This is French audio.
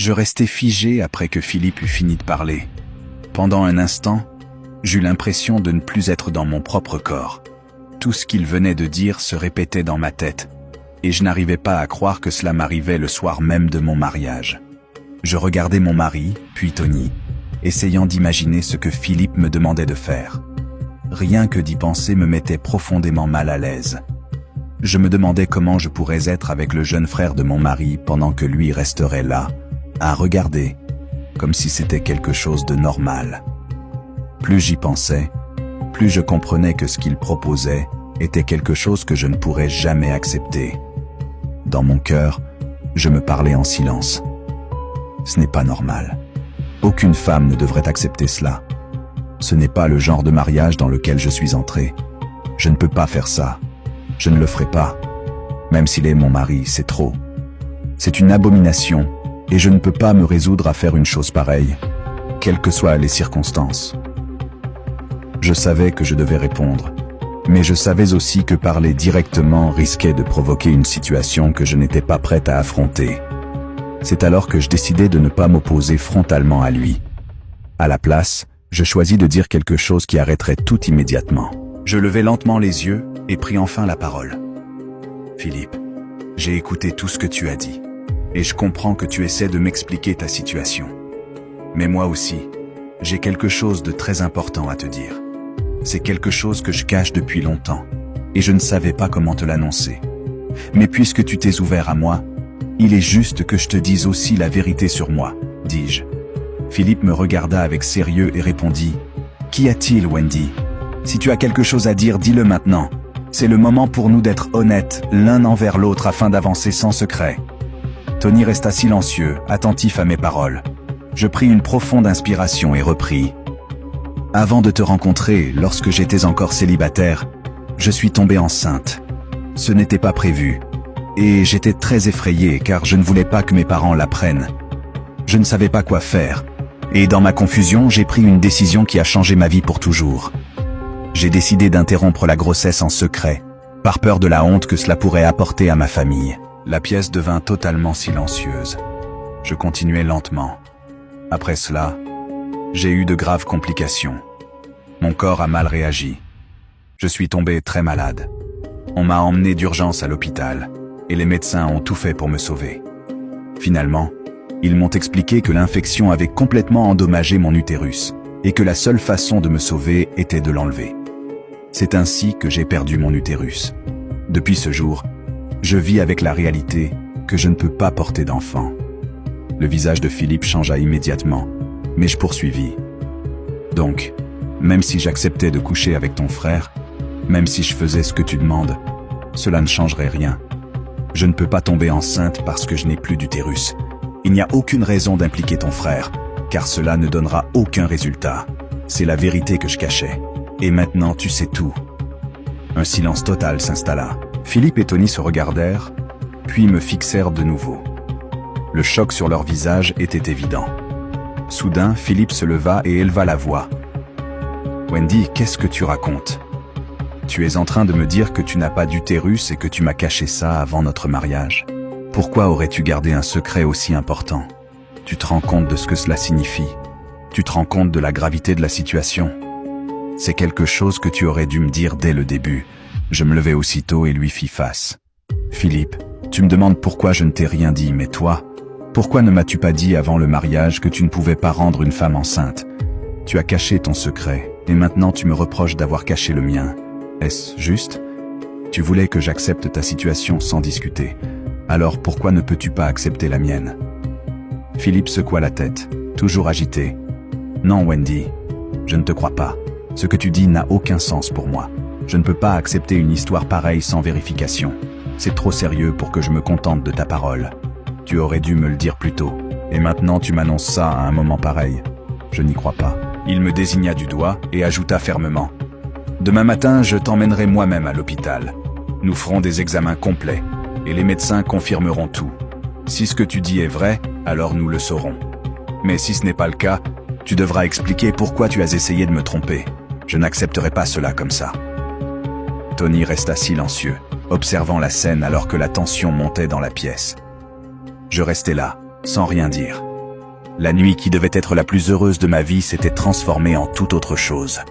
Je restai figé après que Philippe eut fini de parler. Pendant un instant, j'eus l'impression de ne plus être dans mon propre corps. Tout ce qu'il venait de dire se répétait dans ma tête, et je n'arrivais pas à croire que cela m'arrivait le soir même de mon mariage. Je regardais mon mari, puis Tony, essayant d'imaginer ce que Philippe me demandait de faire. Rien que d'y penser me mettait profondément mal à l'aise. Je me demandais comment je pourrais être avec le jeune frère de mon mari pendant que lui resterait là, à regarder, comme si c'était quelque chose de normal. Plus j'y pensais, plus je comprenais que ce qu'il proposait était quelque chose que je ne pourrais jamais accepter. Dans mon cœur, je me parlais en silence. Ce n'est pas normal. Aucune femme ne devrait accepter cela. Ce n'est pas le genre de mariage dans lequel je suis entré. Je ne peux pas faire ça. Je ne le ferai pas. Même s'il est mon mari, c'est trop. C'est une abomination, et je ne peux pas me résoudre à faire une chose pareille, quelles que soient les circonstances. Je savais que je devais répondre, mais je savais aussi que parler directement risquait de provoquer une situation que je n'étais pas prête à affronter. C'est alors que je décidai de ne pas m'opposer frontalement à lui. À la place, je choisis de dire quelque chose qui arrêterait tout immédiatement. Je levai lentement les yeux et pris enfin la parole. « Philippe, j'ai écouté tout ce que tu as dit, et je comprends que tu essaies de m'expliquer ta situation. Mais moi aussi, j'ai quelque chose de très important à te dire. C'est quelque chose que je cache depuis longtemps, et je ne savais pas comment te l'annoncer. Mais puisque tu t'es ouvert à moi, il est juste que je te dise aussi la vérité sur moi, dis-je. » Philippe me regarda avec sérieux et répondit « Qu'y a-t-il, Wendy ? Si tu as quelque chose à dire, dis-le maintenant. C'est le moment pour nous d'être honnêtes l'un envers l'autre afin d'avancer sans secret. » Tony resta silencieux, attentif à mes paroles. Je pris une profonde inspiration et repris. « Avant de te rencontrer, lorsque j'étais encore célibataire, je suis tombée enceinte. Ce n'était pas prévu. Et j'étais très effrayé car je ne voulais pas que mes parents l'apprennent. Je ne savais pas quoi faire. Et dans ma confusion, j'ai pris une décision qui a changé ma vie pour toujours. J'ai décidé d'interrompre la grossesse en secret, par peur de la honte que cela pourrait apporter à ma famille. » La pièce devint totalement silencieuse. Je continuais lentement. Après cela, j'ai eu de graves complications. Mon corps a mal réagi. Je suis tombé très malade. On m'a emmené d'urgence à l'hôpital, et les médecins ont tout fait pour me sauver. Finalement, ils m'ont expliqué que l'infection avait complètement endommagé mon utérus, et que la seule façon de me sauver était de l'enlever. C'est ainsi que j'ai perdu mon utérus. Depuis ce jour, je vis avec la réalité que je ne peux pas porter d'enfant. Le visage de Philippe changea immédiatement, mais je poursuivis. Donc, même si j'acceptais de coucher avec ton frère, même si je faisais ce que tu demandes, cela ne changerait rien. Je ne peux pas tomber enceinte parce que je n'ai plus d'utérus. Il n'y a aucune raison d'impliquer ton frère, car cela ne donnera aucun résultat. C'est la vérité que je cachais. Et maintenant tu sais tout. » Un silence total s'installa. Philippe et Tony se regardèrent, puis me fixèrent de nouveau. Le choc sur leur visage était évident. Soudain, Philippe se leva et éleva la voix. « Wendy, qu'est-ce que tu racontes ? Tu es en train de me dire que tu n'as pas d'utérus et que tu m'as caché ça avant notre mariage. Pourquoi aurais-tu gardé un secret aussi important ? Tu te rends compte de ce que cela signifie ? Tu te rends compte de la gravité de la situation ? C'est quelque chose que tu aurais dû me dire dès le début. » Je me levai aussitôt et lui fis face. « Philippe, tu me demandes pourquoi je ne t'ai rien dit, mais toi, pourquoi ne m'as-tu pas dit avant le mariage que tu ne pouvais pas rendre une femme enceinte ? Tu as caché ton secret, et maintenant tu me reproches d'avoir caché le mien. Est-ce juste ? Tu voulais que j'accepte ta situation sans discuter. Alors pourquoi ne peux-tu pas accepter la mienne ?» Philippe secoua la tête, toujours agité. « Non, Wendy, je ne te crois pas. Ce que tu dis n'a aucun sens pour moi. Je ne peux pas accepter une histoire pareille sans vérification. C'est trop sérieux pour que je me contente de ta parole. Tu aurais dû me le dire plus tôt. Et maintenant tu m'annonces ça à un moment pareil. Je n'y crois pas. » Il me désigna du doigt et ajouta fermement. « Demain matin, je t'emmènerai moi-même à l'hôpital. Nous ferons des examens complets, et les médecins confirmeront tout. Si ce que tu dis est vrai, alors nous le saurons. Mais si ce n'est pas le cas, tu devras expliquer pourquoi tu as essayé de me tromper. Je n'accepterai pas cela comme ça. » Tony resta silencieux, observant la scène alors que la tension montait dans la pièce. Je restais là, sans rien dire. La nuit qui devait être la plus heureuse de ma vie s'était transformée en toute autre chose.